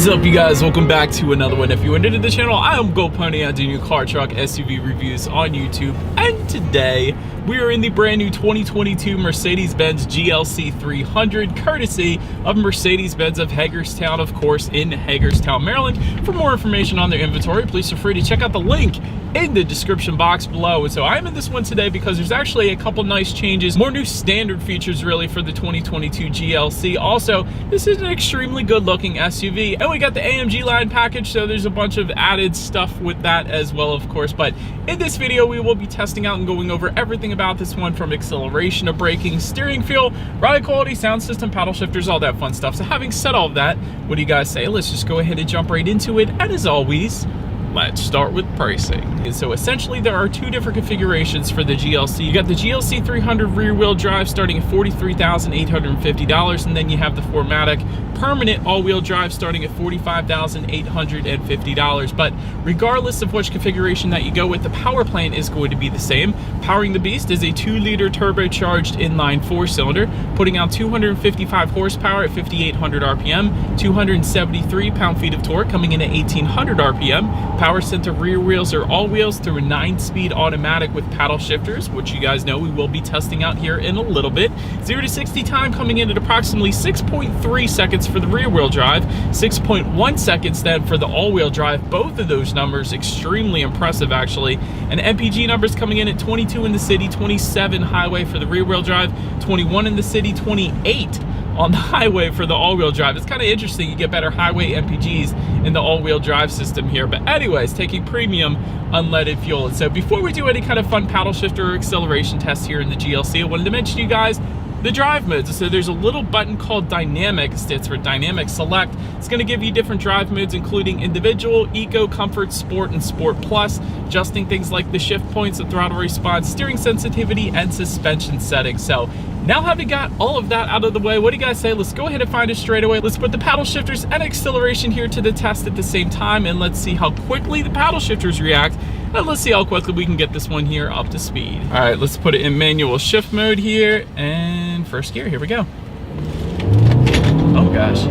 What is up, you guys? Welcome back to another one. If you are new to the channel, I am GoPony. I do new car, truck, SUV reviews on YouTube, and today we are in the brand new 2022 Mercedes-Benz GLC 300, courtesy of Mercedes-Benz of Hagerstown, of course, in Hagerstown, Maryland. For more information on their inventory, please feel free to check out the link in the description box below. And so I'm in this one today because there's actually a couple nice changes, more new standard features really for the 2022 GLC. Also, this is an extremely good looking SUV, and we got the AMG line package, so there's a bunch of added stuff with that as well, of course. But in this video, we will be testing out and going over everything about this one, from acceleration to braking, steering feel, ride quality, sound system, paddle shifters, all that fun stuff. So having said all of that, what do you guys say? Let's just go ahead and jump right into it. And as always, let's start with pricing. And so essentially there are two different configurations for the GLC. You got the GLC 300 rear wheel drive starting at $43,850, and then you have the 4MATIC permanent all-wheel drive starting at $45,850. But regardless of which configuration that you go with, the power plant is going to be the same. Powering the beast is a 2-liter turbocharged inline 4-cylinder, putting out 255 horsepower at 5,800 RPM, 273 pound-feet of torque coming in at 1,800 RPM. Power center rear wheels are all wheels through a 9-speed automatic with paddle shifters, which you guys know we will be testing out here in a little bit. 0 to 60 time coming in at approximately 6.3 seconds for the rear wheel drive, 6.1 seconds then for the all-wheel drive. Both of those numbers extremely impressive actually. And MPG numbers coming in at 22 in the city, 27 highway for the rear wheel drive, 21 in the city, 28 on the highway for the all-wheel drive. It's kind of interesting, you get better highway MPGs in the all-wheel drive system here. But anyways, taking premium unleaded fuel. And so before we do any kind of fun paddle shifter or acceleration tests here in the GLC, I wanted to mention to you guys the drive modes. So there's a little button called Dynamic, stands for Dynamic Select. It's going to give you different drive modes, including individual, eco, comfort, sport, and sport plus, adjusting things like the shift points, the throttle response, steering sensitivity, and suspension settings. So now having got all of that out of the way, what do you guys say? Let's go ahead and find it straight away. Let's put the paddle shifters and acceleration here to the test at the same time, and let's see how quickly the paddle shifters react, and let's see how quickly we can get this one here up to speed. All right, let's put it in manual shift mode here, and first gear, here we go. Oh gosh.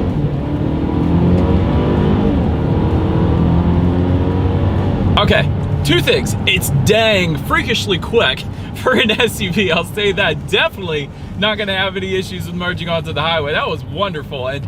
Okay, two things. It's dang freakishly quick for an SUV, I'll say that. Definitely not gonna have any issues with merging onto the highway. That was wonderful. And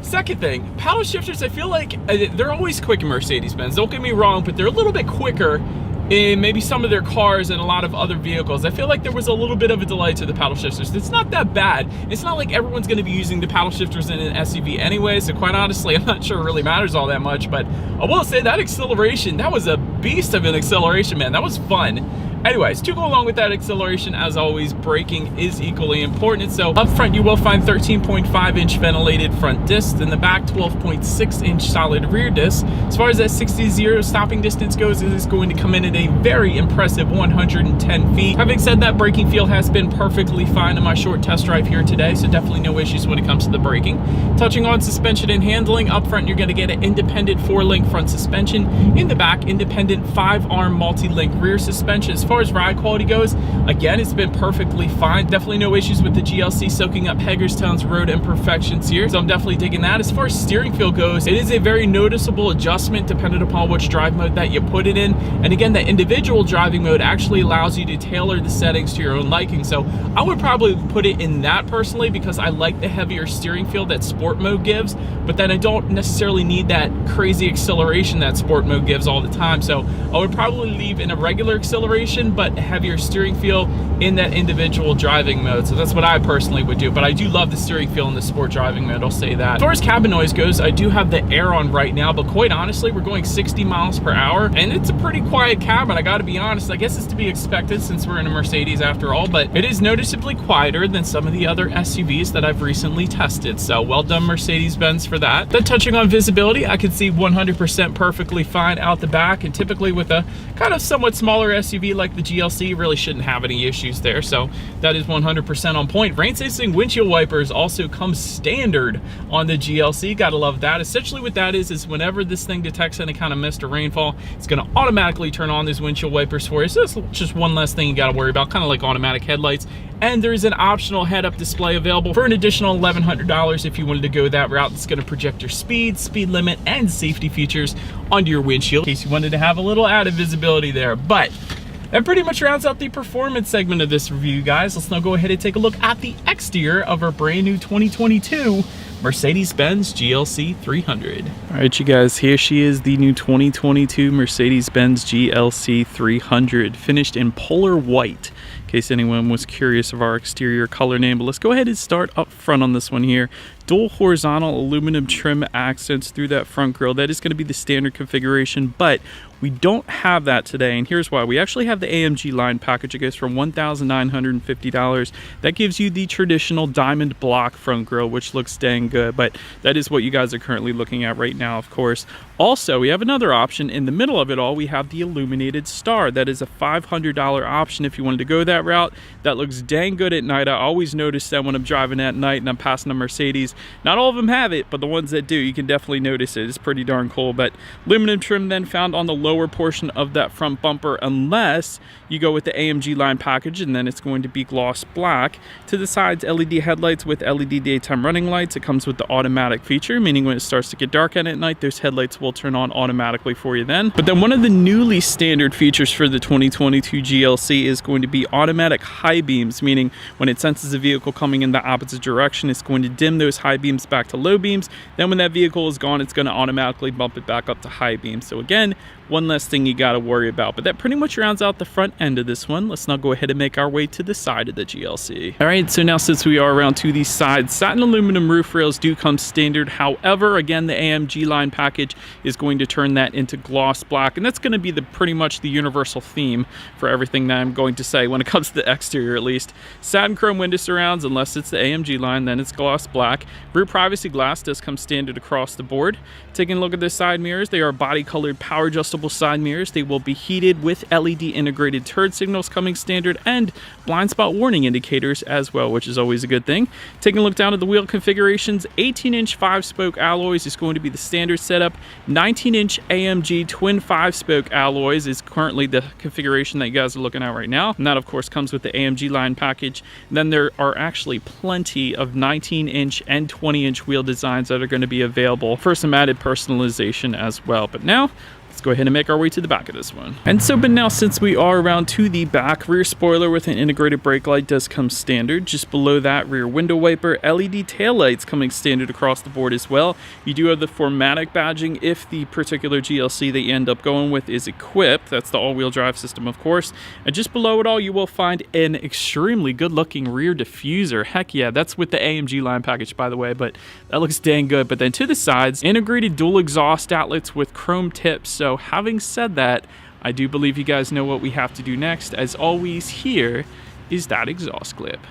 second thing, paddle shifters, I feel like they're always quick in Mercedes-Benz. Don't get me wrong, but they're a little bit quicker in maybe some of their cars and a lot of other vehicles. I feel like there was a little bit of a delay to the paddle shifters. It's not that bad. It's not like everyone's gonna be using the paddle shifters in an SUV anyway, so quite honestly, I'm not sure it really matters all that much. But I will say that acceleration, that was a beast of an acceleration, man. That was fun. Anyways, to go along with that acceleration, as always, braking is equally important. So up front, you will find 13.5-inch ventilated front discs. In the back, 12.6-inch solid rear discs. As far as that 60-0 stopping distance goes, it is going to come in at a very impressive 110 feet. Having said that, braking feel has been perfectly fine in my short test drive here today, so definitely no issues when it comes to the braking. Touching on suspension and handling, up front, you're going to get an independent 4-link front suspension. In the back, independent 5-arm multi-link rear suspension. As far as ride quality goes, again, it's been perfectly fine. Definitely no issues with the GLC soaking up Hagerstown's road imperfections here, so I'm definitely digging that. As far as steering feel goes, it is a very noticeable adjustment depending upon which drive mode that you put it in. And again, that individual driving mode actually allows you to tailor the settings to your own liking. So I would probably put it in that personally, because I like the heavier steering feel that sport mode gives, but then I don't necessarily need that crazy acceleration that sport mode gives all the time. So I would probably leave in a regular acceleration, but heavier steering feel in that individual driving mode. So that's what I personally would do, but I do love the steering feel in the sport driving mode, I'll say that. As far as cabin noise goes, I do have the air on right now, but quite honestly, we're going 60 miles per hour, and it's a pretty quiet cabin, I gotta be honest. I guess it's to be expected since we're in a Mercedes after all, but it is noticeably quieter than some of the other SUVs that I've recently tested, so well done Mercedes-Benz for that. Then touching on visibility, I can see 100% perfectly fine out the back, and typically with a kind of somewhat smaller SUV like like the GLC, really shouldn't have any issues there. So that is 100% on point. Rain sensing windshield wipers also come standard on the GLC. Gotta love that. Essentially what that is whenever this thing detects any kind of mist or rainfall, it's gonna automatically turn on these windshield wipers for you. So that's just one less thing you gotta worry about, kind of like automatic headlights. And there's an optional head-up display available for an additional $1,100 if you wanted to go that route. It's going to project your speed, speed limit, and safety features onto your windshield in case you wanted to have a little added visibility there. But that pretty much rounds out the performance segment of this review, guys. Let's now go ahead and take a look at the exterior of our brand new 2022 Mercedes-Benz GLC 300. All right, you guys, here she is, the new 2022 Mercedes-Benz GLC 300, finished in polar white, in case anyone was curious of our exterior color name. But let's go ahead and start up front on this one here. Dual horizontal aluminum trim accents through that front grille. That is going to be the standard configuration, but we don't have that today, and here's why. We actually have the AMG line package. It goes for $1,950. That gives you the traditional diamond block front grille, which looks dang good, but that is what you guys are currently looking at right now, of course. Also, we have another option. In the middle of it all, we have the illuminated star. That is a $500 option if you wanted to go that route. That looks dang good at night. I always notice that when I'm driving at night and I'm passing a Mercedes. Not all of them have it, but the ones that do, you can definitely notice it. It's pretty darn cool. But aluminum trim then found on the lower portion of that front bumper, unless you go with the AMG line package, and then it's going to be gloss black. To the sides, LED headlights with LED daytime running lights. It comes with the automatic feature, meaning when it starts to get dark at night, those headlights will turn on automatically for you then. But then one of the newly standard features for the 2022 GLC is going to be automatic high beams, meaning when it senses a vehicle coming in the opposite direction, it's going to dim those high beams back to low beams. Then when that vehicle is gone, it's going to automatically bump it back up to high beams. So again, one less thing you got to worry about. But that pretty much rounds out the front end of this one. Let's now go ahead and make our way to the side of the GLC. All right, so now since we are around to the side, satin aluminum roof rails do come standard. However, again, the AMG line package is going to turn that into gloss black, and that's going to be pretty much the universal theme for everything that I'm going to say when it comes to the exterior, at least. Satin chrome window surrounds, unless it's the AMG line, then it's gloss black. Rear privacy glass does come standard across the board. Taking a look at the side mirrors, they are body colored power adjustable side mirrors. They will be heated with LED integrated turn signals coming standard, and blind spot warning indicators as well, which is always a good thing. Taking a look down at the wheel configurations, 18-inch 5-spoke alloys is going to be the standard setup. 19-inch AMG twin 5-spoke alloys is currently the configuration that you guys are looking at right now, and that of course comes with the AMG line package. And then there are actually plenty of 19-inch and 20-inch wheel designs that are going to be available for some added personalization as well. But now let's go ahead and make our way to the back of this one. But now since we are around to the back, rear spoiler with an integrated brake light does come standard. Just below that, rear window wiper, LED taillights coming standard across the board as well. You do have the 4MATIC badging if the particular GLC that you end up going with is equipped. That's the all-wheel drive system, of course. And just below it all, you will find an extremely good-looking rear diffuser. Heck yeah, that's with the AMG line package, by the way, but that looks dang good. But then to the sides, integrated dual exhaust outlets with chrome tips. So having said that, I do believe you guys know what we have to do next. As always, here is that exhaust clip.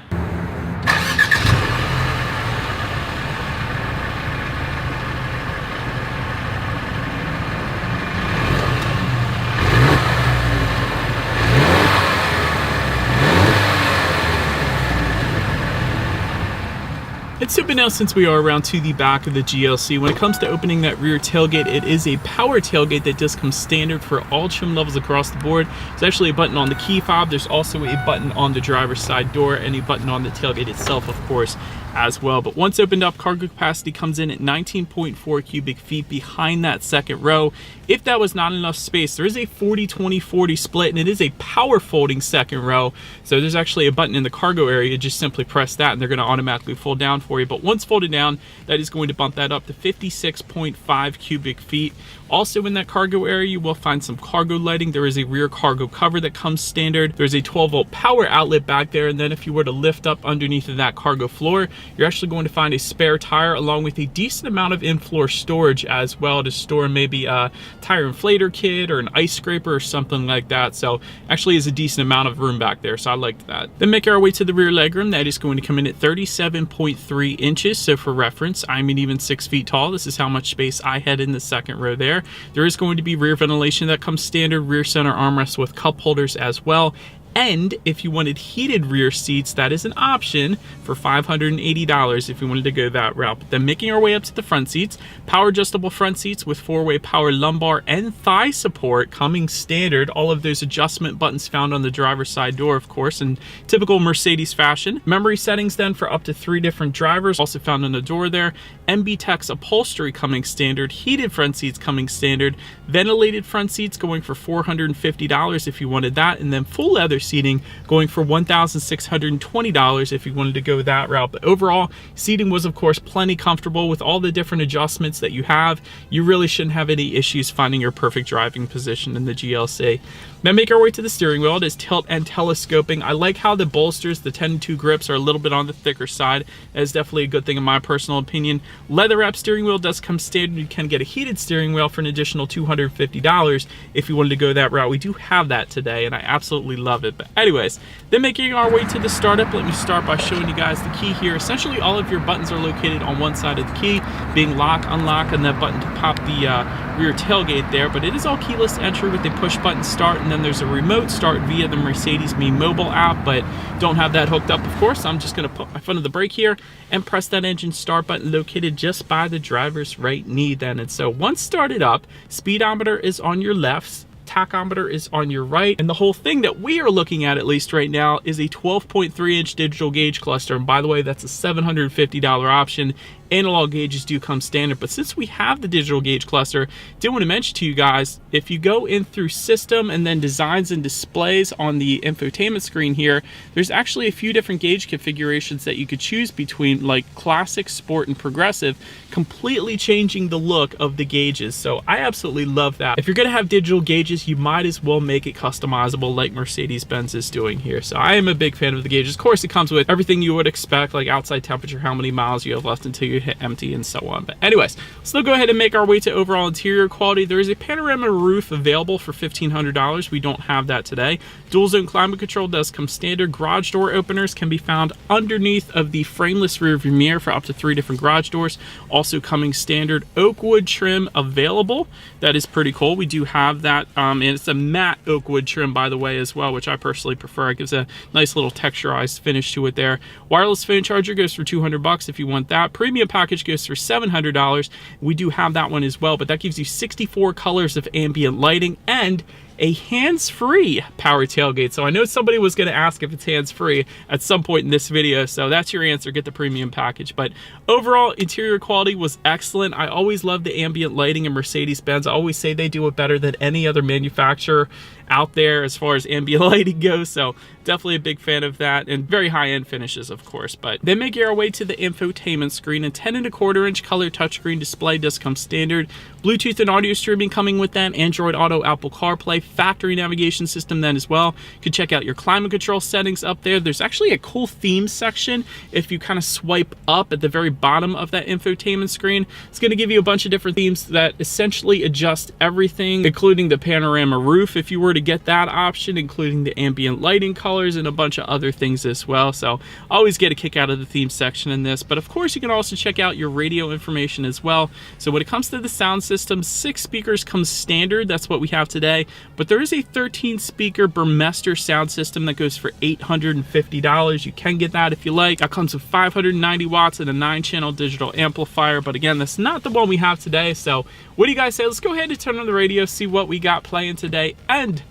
But now since we are around to the back of the GLC, when it comes to opening that rear tailgate, it is a power tailgate that does come standard for all trim levels across the board. There's actually a button on the key fob. There's also a button on the driver's side door and a button on the tailgate itself, of course, as well. But once opened up, cargo capacity comes in at 19.4 cubic feet behind that second row. If that was not enough space, there is a 40-20-40 split, and it is a power folding second row. So there's actually a button in the cargo area. Just simply press that and they're going to automatically fold down for you. But once folded down, that is going to bump that up to 56.5 cubic feet. Also in that cargo area, you will find some cargo lighting. There is a rear cargo cover that comes standard. There's a 12-volt power outlet back there. And then if you were to lift up underneath of that cargo floor, you're actually going to find a spare tire along with a decent amount of in-floor storage as well to store maybe a tire inflator kit or an ice scraper or something like that. So actually is a decent amount of room back there. So I liked that. Then make our way to the rear legroom. That is going to come in at 37.3 3 inches. So for reference, I'm an even 6 feet tall. This is how much space I had in the second row there. There is going to be rear ventilation that comes standard, rear center armrest with cup holders as well. And if you wanted heated rear seats, that is an option for $580 if you wanted to go that route. But then making our way up to the front seats, power adjustable front seats with 4-way power lumbar and thigh support coming standard. All of those adjustment buttons found on the driver's side door, of course, in typical Mercedes fashion. Memory settings then for up to 3 different drivers, also found on the door there. MB-Tex upholstery coming standard, heated front seats coming standard, ventilated front seats going for $450 if you wanted that, and then full leather seating going for $1,620 if you wanted to go that route. But overall, seating was of course plenty comfortable with all the different adjustments that you have. You really shouldn't have any issues finding your perfect driving position in the GLC. Now make our way to the steering wheel. It is tilt and telescoping. I like how the bolsters, the 10-2 grips, are a little bit on the thicker side. That is definitely a good thing in my personal opinion. Leather wrap steering wheel does come standard. You can get a heated steering wheel for an additional $250 if you wanted to go that route. We do have that today and I absolutely love it. But anyways, then making our way to the startup, let me start by showing you guys the key here. Essentially all of your buttons are located on one side of the key, being lock, unlock, and that button to pop the rear tailgate there. But it is all keyless entry with a push button start, and then there's a remote start via the Mercedes Me mobile app, but don't have that hooked up of course. So I'm just going to put my foot on the brake here and press that engine start button located just by the driver's right knee then. And so once started up, speedometer is on your left, tachometer is on your right, and the whole thing that we are looking at least right now is a 12.3-inch digital gauge cluster. And by the way, that's a $750 option. Analog gauges do come standard, but since we have the digital gauge cluster, did want to mention to you guys, if you go in through system and then designs and displays on the infotainment screen here, there's actually a few different gauge configurations that you could choose between, like classic, sport, and progressive, completely changing the look of the gauges. So I absolutely love that. If you're going to have digital gauges, you might as well make it customizable like Mercedes-Benz is doing here. So I am a big fan of the gauges. Of course, it comes with everything you would expect, like outside temperature, how many miles you have left until you hit empty, and so on. But anyways, let's still go ahead and make our way to overall interior quality. There is a panorama roof available for $1,500. We don't have that today. Dual zone climate control does come standard. Garage door openers can be found underneath of the frameless rear view mirror for up to 3 different garage doors. Also coming standard, oak wood trim available. That is pretty cool. We do have that, and it's a matte oak wood trim, by the way, as well, which I personally prefer. It gives a nice little texturized finish to it there. Wireless phone charger goes for $200 if you want that. Premium package goes for $700. We do have that one as well, but that gives you 64 colors of ambient lighting and a hands-free power tailgate. So I know somebody was going to ask if it's hands-free at some point in this video, so that's your answer. Get the premium package. But overall, interior quality was excellent. I always love the ambient lighting in Mercedes-Benz. I always say they do it better than any other manufacturer out there as far as ambient lighting goes, so definitely a big fan of that, and very high-end finishes of course. But then making our way to the infotainment screen, a 10.25-inch color touchscreen display does come standard. Bluetooth and audio streaming coming with that, Android Auto, Apple CarPlay, factory navigation system then as well. You can check out your climate control settings up there. There's actually a cool theme section if you kind of swipe up at the very bottom of that infotainment screen. It's going to give you a bunch of different themes that essentially adjust everything, including the panorama roof if you were to get that option, including the ambient lighting colors and a bunch of other things as well. So always get a kick out of the theme section in this. But of course, you can also check out your radio information as well. So when it comes to the sound system, 6 speakers comes standard. That's what we have today. But there is a 13-speaker Burmester sound system that goes for $850. You can get that if you like. That comes with 590 watts and a 9-channel digital amplifier. But again, that's not the one we have today. So what do you guys say? Let's go ahead and turn on the radio, see what we got playing today, and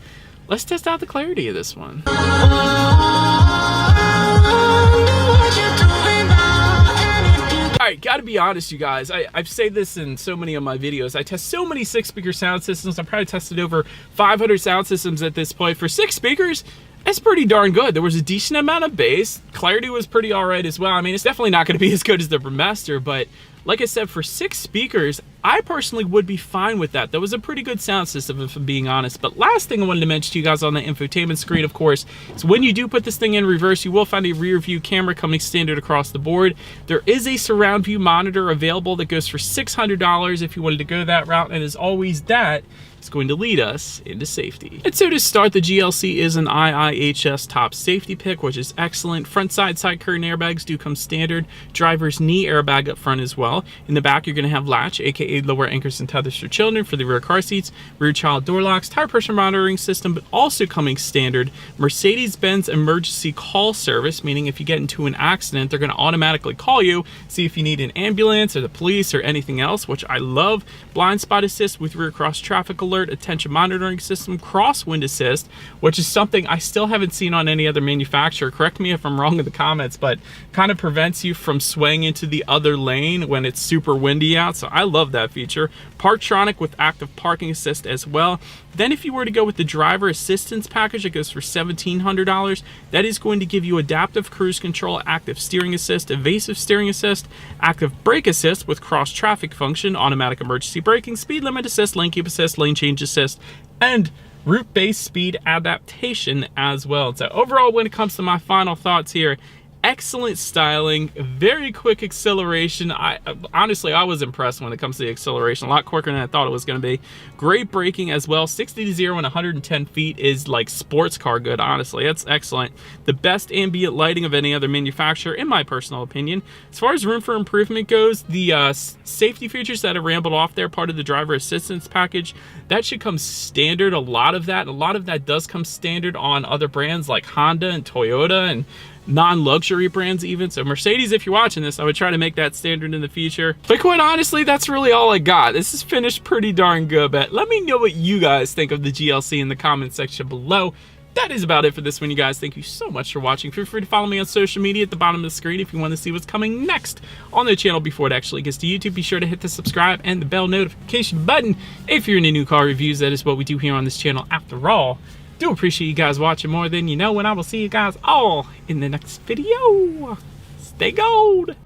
let's test out the clarity of this one. Alright, gotta be honest, you guys. I've said this in so many of my videos. I test so many 6-speaker sound systems. I've probably tested over 500 sound systems at this point. For 6 speakers, that's pretty darn good. There was a decent amount of bass. Clarity was pretty alright as well. I mean, it's definitely not going to be as good as the Burmester, but like I said, for 6 speakers, I personally would be fine with that. That was a pretty good sound system, if I'm being honest. But last thing I wanted to mention to you guys on the infotainment screen, of course, is when you do put this thing in reverse, you will find a rear view camera coming standard across the board. There is a surround view monitor available that goes for $600 if you wanted to go that route. And as always, that is going to lead us into safety. And so to start, the GLC is an IIHS top safety pick, which is excellent. Front side curtain airbags do come standard. Driver's knee airbag up front as well. In the back, you're going to have latch, aka lower anchors and tethers for children for the rear car seats, rear child door locks, tire pressure monitoring system, but also coming standard, Mercedes-Benz emergency call service, meaning if you get into an accident, they're going to automatically call you, see if you need an ambulance or the police or anything else, which I love. Blind spot assist with rear cross traffic alert, attention monitoring system, crosswind assist, which is something I still haven't seen on any other manufacturer. Correct me if I'm wrong in the comments, but kind of prevents you from swaying into the other lane when it's super windy out. So I love that feature. Parktronic with active parking assist as well. Then if you were to go with the driver assistance package, it goes for $1,700. That is going to give you adaptive cruise control, active steering assist, evasive steering assist, active brake assist with cross traffic function, automatic emergency braking, speed limit assist, lane keep assist, lane change assist, and route-based speed adaptation as well. So overall, when it comes to my final thoughts here, excellent styling, very quick acceleration. Honestly, I was impressed when it comes to the acceleration, a lot quicker than I thought it was going to be. Great braking as well. 60 to 0 in 110 feet is like sports car good, honestly. That's excellent. The best ambient lighting of any other manufacturer, in my personal opinion. As far as room for improvement goes, the safety features that I rambled off there, part of the driver assistance package, that should come standard. A lot of that does come standard on other brands like Honda and Toyota and non-luxury brands even. So Mercedes, if you're watching this, I would try to make that standard in the future. But quite honestly, that's really all I got. This is finished pretty darn good, but let me know what you guys think of the GLC in the comment section below. That is about it for this one, you guys. Thank you so much for watching. Feel free to follow me on social media at the bottom of the screen if you want to see what's coming next on the channel before it actually gets to YouTube. Be sure to hit the subscribe and the bell notification button if you're into new car reviews. That is what we do here on this channel after all. Do appreciate you guys watching more than you know, and I will see you guys all in the next video. Stay gold.